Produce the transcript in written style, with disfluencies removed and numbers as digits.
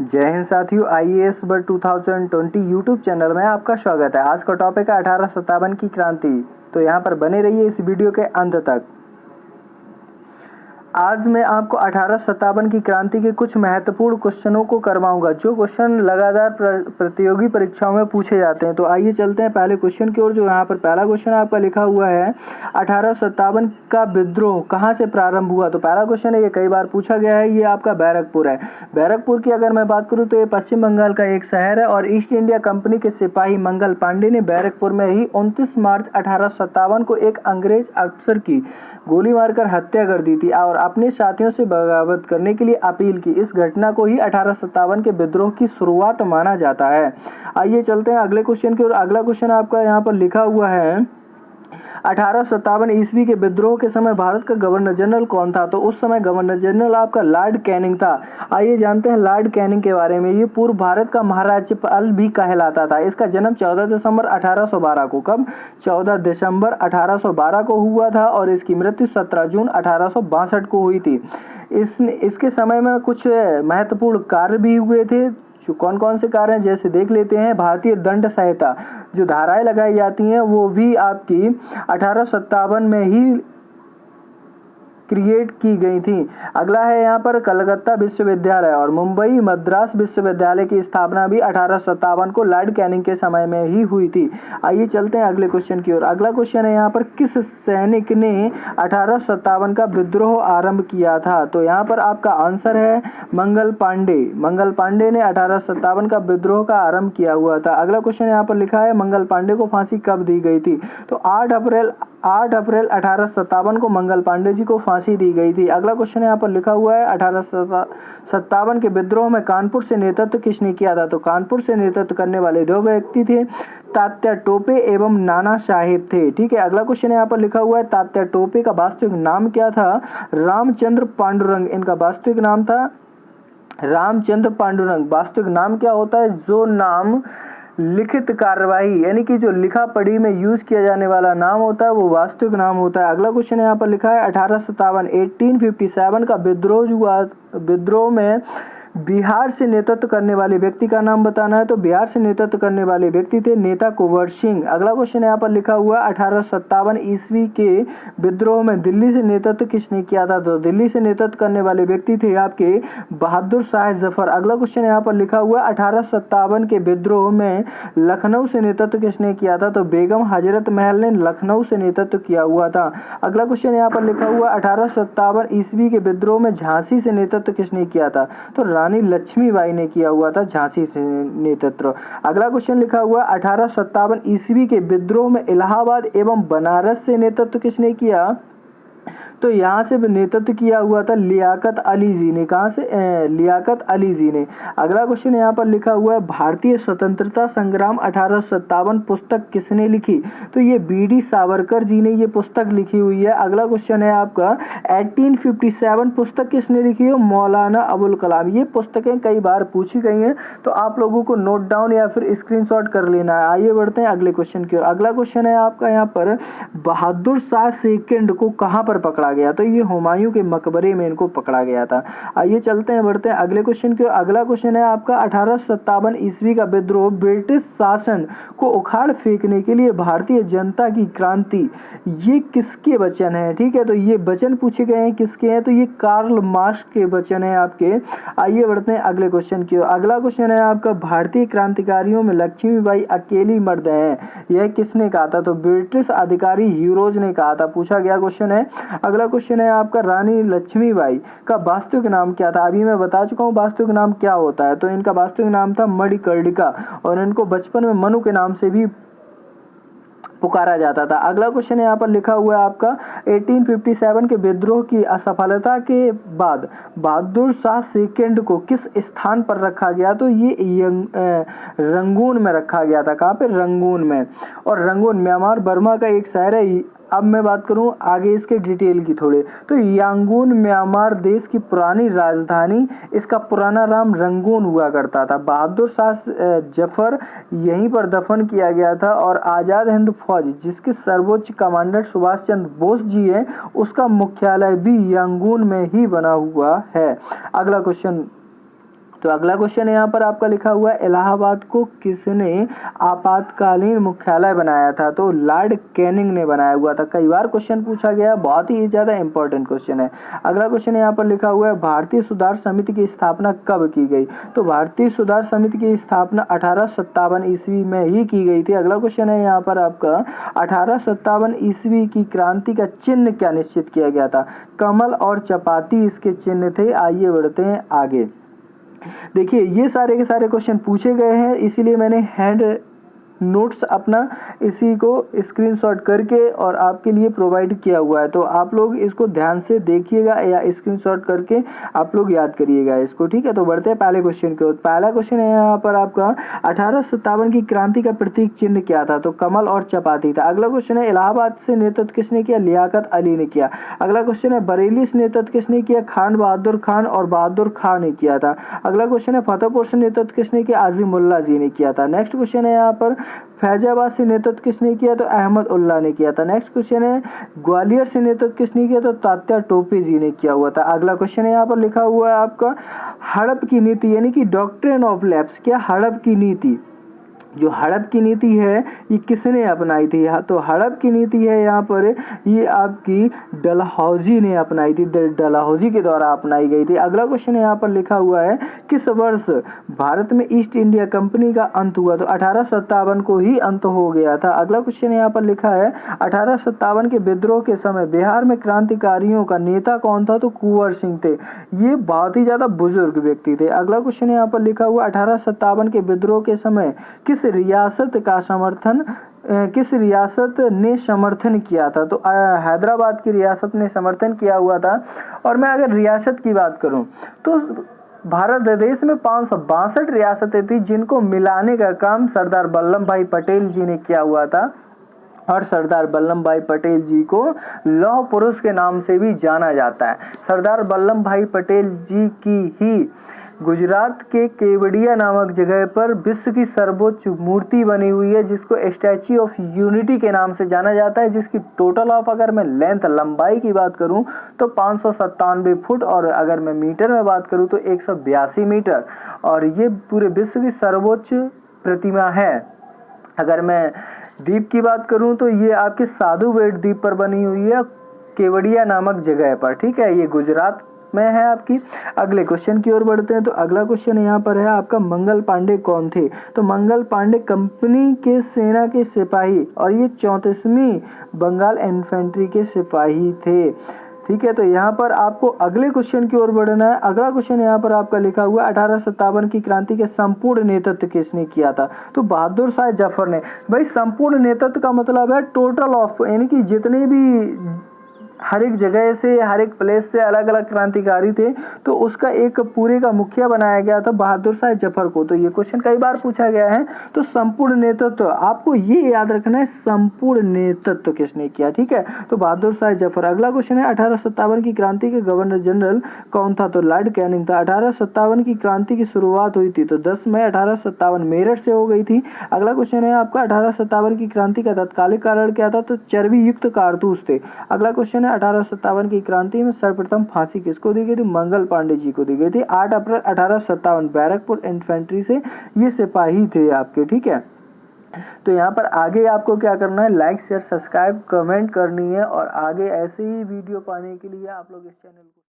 जय हिंद साथियों, IAS world 2020 YouTube channel में आपका स्वागत है। आज का टॉपिक है 1857 की क्रांति। तो यहाँ पर बने रहिए इस वीडियो के अंत तक। आज मैं आपको 1857 की क्रांति के कुछ महत्वपूर्ण क्वेश्चनों को करवाऊंगा, जो क्वेश्चन लगातार प्रतियोगी परीक्षाओं में पूछे जाते हैं। तो आइए चलते हैं पहले क्वेश्चन की ओर। जो यहाँ पर पहला क्वेश्चन आपका लिखा हुआ है, 1857 का विद्रोह कहाँ से प्रारंभ हुआ। तो पहला क्वेश्चन है, ये कई बार पूछा गया है, ये आपका बैरकपुर है। बैरकपुर की अगर मैं बात करूँ तो ये पश्चिम बंगाल का एक शहर है और ईस्ट इंडिया कंपनी के सिपाही मंगल पांडे ने बैरकपुर में ही 29 मार्च 1857 को एक अंग्रेज अफसर की गोली मारकर हत्या कर दी थी और अपने साथियों से बगावत करने के लिए अपील की। इस घटना को ही 1857 के विद्रोह की शुरुआत माना जाता है। आइए चलते हैं अगले क्वेश्चन की ओर। अगला क्वेश्चन आपका यहाँ पर लिखा हुआ है, 1857 ईस्वी के विद्रोह के समय भारत का गवर्नर जनरल कौन था। तो उस समय गवर्नर जनरल आपका लॉर्ड कैनिंग था। आइए जानते हैं लॉर्ड कैनिंग के बारे में। ये पूर्व भारत का महाराज्यपाल भी कहलाता था। इसका जन्म 14 दिसंबर 1812 को, कब 14 दिसंबर 1812 को हुआ था और इसकी मृत्यु 17 जून 1862 को हुई थी। इसके समय में कुछ महत्वपूर्ण कार्य भी हुए थे। जो कौन कौन से कार्य हैं जैसे देख लेते हैं। भारतीय दंड संहिता जो धाराएं लगाई जाती हैं वो भी आपकी 1857 में ही क्रिएट की गई थी। अगला है यहाँ पर कलकत्ता विश्वविद्यालय और मुंबई मद्रास विश्वविद्यालय की स्थापना भी 1857 को लॉर्ड कैनिंग के समय में ही हुई थी। आइए चलते हैं अगले क्वेश्चन की ओर। अगला क्वेश्चन है यहाँ पर, किस सैनिक ने 1857 का विद्रोह आरंभ किया था। तो यहाँ पर आपका आंसर है मंगल पांडे। मंगल पांडे ने 1857 का विद्रोह का आरंभ किया हुआ था। अगला क्वेश्चन यहाँ पर लिखा है, मंगल पांडे को फांसी कब दी गई थी। तो 8 अप्रैल 1857 को मंगल पांडे जी को फांसी दी गई थी। अगला क्वेश्चन यहाँ पर लिखा हुआ है, 1857 के विद्रोह में कानपुर से नेतृत्व किसने किया था। तो कानपुर से नेतृत्व करने वाले दो व्यक्ति थे, तात्या टोपे एवं नाना साहेब थे। ठीक है। अगला क्वेश्चन यहाँ पर लिखा हुआ है, तात्या टोपे का वास्तविक नाम क्या था। रामचंद्र पांडुरंग इनका वास्तविक नाम था। रामचंद्र पांडुरंग। वास्तविक नाम क्या होता है, जो नाम लिखित कार्यवाही यानी कि जो लिखा पढ़ी में यूज किया जाने वाला नाम होता है वो वास्तविक नाम होता है। अगला क्वेश्चन यहाँ पर लिखा है, 1857 का विद्रोह हुआ। विद्रोह में बिहार से नेतृत्व करने वाले व्यक्ति का नाम बताना है। तो बिहार से नेतृत्व करने वाले व्यक्ति थे नेता कुंवर सिंह। अगला क्वेश्चन यहाँ पर लिखा हुआ, 1857 ईस्वी के विद्रोह में दिल्ली से नेतृत्व किसने किया था। तो दिल्ली से नेतृत्व करने वाले व्यक्ति थे आपके बहादुर शाह जफर। अगला क्वेश्चन यहाँ पर लिखा हुआ, 1857 के विद्रोह में लखनऊ से नेतृत्व किसने किया था। तो बेगम हजरत महल ने लखनऊ से नेतृत्व किया हुआ था। अगला क्वेश्चन यहाँ पर लिखा हुआ, 1857 ईस्वी के विद्रोह में झांसी से नेतृत्व किसने किया था। तो रानी लक्ष्मीबाई ने किया हुआ था झांसी से नेतृत्व। अगला क्वेश्चन लिखा हुआ, 1857 ईस्वी के विद्रोह में इलाहाबाद एवं बनारस से नेतृत्व किसने किया। तो यहाँ से नेतृत्व किया हुआ था लियाकत अली जी ने। कहाँ से, लियाकत अली जी ने। अगला क्वेश्चन यहाँ पर लिखा हुआ है, भारतीय स्वतंत्रता संग्राम 1857 पुस्तक किसने लिखी। तो ये बीडी सावरकर जी ने ये पुस्तक लिखी हुई है। अगला क्वेश्चन है आपका, 1857 पुस्तक किसने लिखी है। मौलाना अबुल कलाम। ये पुस्तकें कई बार पूछी गई हैं, तो आप लोगों को नोट डाउन या फिर स्क्रीनशॉट कर लेना है। आइए बढ़ते हैं अगले क्वेश्चन की ओर। अगला क्वेश्चन है आपका यहाँ पर, बहादुर शाह सेकंड को कहाँ पर पकड़ा गया। तो ये हुमायूं के मकबरे में इनको पकड़ा गया था। आइए चलते हैं बढ़ते हैं अगले क्वेश्चन की। अगला क्वेश्चन है आपका, 1857 ईस्वी का विद्रोह ब्रिटिश शासन को उखाड़ फेंकने के लिए भारतीय जनता की क्रांति, ये किसके वचन है। ठीक है। तो ये वचन पूछे गए हैं किसके हैं। तो ये कार्ल मार्क्स के वचन है आपके। आइए बढ़ते हैं अगले क्वेश्चन की। अगला क्वेश्चन है आपका, भारतीय क्रांतिकारियों में लक्ष्मीबाई अकेली मर्द है, यह किसने कहा था। तो ब्रिटिश अधिकारी ह्यूरोज ने कहा था। पूछा गया क्वेश्चन है। अगला क्वेश्चन है आपका, रानी लक्ष्मीबाई का वास्तविक नाम क्या था। अभी मैं बता चुका हूँ वास्तविक नाम क्या होता है। तो इनका वास्तविक नाम था मणिकर्णिका और इनको बचपन में मनु के नाम से भी पुकारा जाता था। अगला क्वेश्चन यहाँ पर लिखा हुआ है आपका, 1857 के विद्रोह की असफलता के बाद बहादुर शाह सेकंड को किस स्थान पर रखा गया। तो ये रंगून में रखा गया था। कहाँ पे, रंगून में। और रंगून म्यांमार बर्मा का एक शहर है। अब मैं बात करूं आगे इसके डिटेल की थोड़े। तो यांगून म्यांमार देश की पुरानी राजधानी, इसका पुराना नाम रंगून हुआ करता था। बहादुर शाह जफर यहीं पर दफन किया गया था और आज़ाद हिंद फौज जिसके सर्वोच्च कमांडर सुभाष चंद्र बोस जी हैं, उसका मुख्यालय भी यांगून में ही बना हुआ है। अगला क्वेश्चन तो अगला क्वेश्चन यहाँ पर आपका लिखा हुआ है, इलाहाबाद को किसने आपातकालीन मुख्यालय बनाया था? तो लॉर्ड कैनिंग ने बनाया हुआ था। कई बार क्वेश्चन पूछा गया, बहुत ही ज्यादा इंपॉर्टेंट क्वेश्चन है। अगला क्वेश्चन यहाँ पर लिखा हुआ है, भारतीय सुधार समिति की स्थापना कब की गई? तो भारतीय सुधार समिति की स्थापना 1857 ईस्वी में ही की गई थी। अगला क्वेश्चन है यहाँ पर आपका, 1857 ईस्वी की क्रांति का चिन्ह क्या निश्चित किया गया था? कमल और चपाती इसके चिन्ह थे। आइए बढ़ते हैं आगे। देखिए ये सारे के सारे क्वेश्चन पूछे गए हैं, इसीलिए मैंने हैंड नोट्स अपना इसी को स्क्रीनशॉट करके और आपके लिए प्रोवाइड किया हुआ है। तो आप लोग इसको ध्यान से देखिएगा या स्क्रीनशॉट करके आप लोग याद करिएगा इसको, ठीक है। तो बढ़ते हैं पहले क्वेश्चन की ओर। पहला क्वेश्चन है यहाँ पर आपका, 1857 की क्रांति का प्रतीक चिन्ह क्या था? तो कमल और चपाती था। अगला क्वेश्चन है, इलाहाबाद से नेतृत्व किसने किया? लियाकत अली ने किया। अगला क्वेश्चन है, बरेली से नेतृत्व किसने किया? खान बहादुर खान और बहादुर खां ने किया था। अगला क्वेश्चन है, फतेहपुर से नेतृत्व किसने किया? आजिमुल्ला जी ने किया था। नेक्स्ट क्वेश्चन है यहाँ पर, फैजाबाद से नेतृत्व किसने किया? तो अहमद उल्ला ने किया था। नेक्स्ट क्वेश्चन है, ग्वालियर से नेतृत्व किसने किया? तो तात्या टोपे जी ने किया हुआ था। अगला क्वेश्चन है यहाँ पर लिखा हुआ है आपका, हड़प की नीति यानी कि डॉक्ट्रिन ऑफ लैप्स। क्या हड़प की नीति, जो हड़प की नीति है ये किसने अपनाई थी? तो हड़प की नीति है यहाँ पर ये आपकी डलहौजी ने अपनाई थी, डलहौजी के द्वारा अपनाई गई थी। अगला क्वेश्चन यहाँ पर लिखा हुआ है, किस वर्ष भारत में ईस्ट इंडिया कंपनी का अंत हुआ? तो 1857 को ही अंत हो गया था। अगला क्वेश्चन यहाँ पर लिखा है, 1857 के विद्रोह के समय बिहार में क्रांतिकारियों का नेता कौन था? तो कुंवर सिंह थे। ये बहुत ही ज्यादा बुजुर्ग व्यक्ति थे। अगला क्वेश्चन यहाँ पर लिखा हुआ, 1857 के विद्रोह के समय किस रियासत ने समर्थन किया था? तो हैदराबाद की रियासत ने समर्थन किया हुआ था। और मैं अगर रियासत की बात करूं तो भारत देश में 562 रियासतें थी, जिनको मिलाने का काम सरदार वल्लभ भाई पटेल जी ने किया हुआ था। और सरदार वल्लभ भाई पटेल जी को लौह पुरुष के नाम से भी जाना जाता है। सरदार वल्लभ भाई पटेल जी की ही गुजरात के केवड़िया नामक जगह पर विश्व की सर्वोच्च मूर्ति बनी हुई है, जिसको स्टैच्यू ऑफ यूनिटी के नाम से जाना जाता है, जिसकी टोटल ऑफ अगर मैं लेंथ लंबाई की बात करूं तो 597 फुट, और अगर मैं मीटर में बात करूं तो 182 मीटर, और ये पूरे विश्व की सर्वोच्च प्रतिमा है। अगर मैं द्वीप की बात करूं तो ये आपके साधु बेट द्वीप पर बनी हुई है, केवड़िया नामक जगह पर, ठीक है। ये गुजरात में है आपकी। अगले क्वेश्चन की ओर बढ़ते हैं। तो अगला क्वेश्चन यहाँ पर है आपका, मंगल पांडे कौन थे? तो मंगल पांडे कंपनी के सेना के सिपाही और ये 34वीं बंगाल इन्फेंट्री के सिपाही थे, ठीक है। तो यहाँ पर आपको अगले क्वेश्चन की ओर बढ़ना है। अगला क्वेश्चन यहाँ पर आपका लिखा हुआ, 1857 की क्रांति के संपूर्ण नेतृत्व किसने किया था? तो बहादुर शाह जफर ने। भाई संपूर्ण नेतृत्व का मतलब है टोटल ऑफ, यानी कि जितने भी हर एक जगह से, हर एक प्लेस से अलग अलग क्रांतिकारी थे, तो उसका एक पूरे का मुखिया बनाया गया था बहादुर शाह जफर को। तो ये क्वेश्चन कई बार पूछा गया है। तो संपूर्ण नेतृत्व आपको ये याद रखना है, संपूर्ण नेतृत्व किसने किया, ठीक है। तो बहादुर शाह जफर। अगला क्वेश्चन है, 1857 की क्रांति के गवर्नर जनरल कौन था? तो लॉर्ड कैनिंग था। 1857 की क्रांति की शुरुआत हुई थी तो 10 मई 1857 मेरठ से हो गई थी। अगला क्वेश्चन है आपका, 1857 की क्रांति का तत्कालिक कारण क्या था? तो चर्बी युक्त कारतूस थे। अगला क्वेश्चन है, 1857 की क्रांति में सर्वप्रथम फांसी किसको दी गई थी? मंगल पांडे जी को दी गई थी। 8 अप्रैल 1857 बैरकपुर इन्फेंट्री से ये सिपाही थे आपके, ठीक है। तो यहाँ पर आगे आपको क्या करना है, लाइक शेयर सब्सक्राइब कमेंट करनी है, और आगे ऐसे ही वीडियो पाने के लिए आप लोग इस चैनल को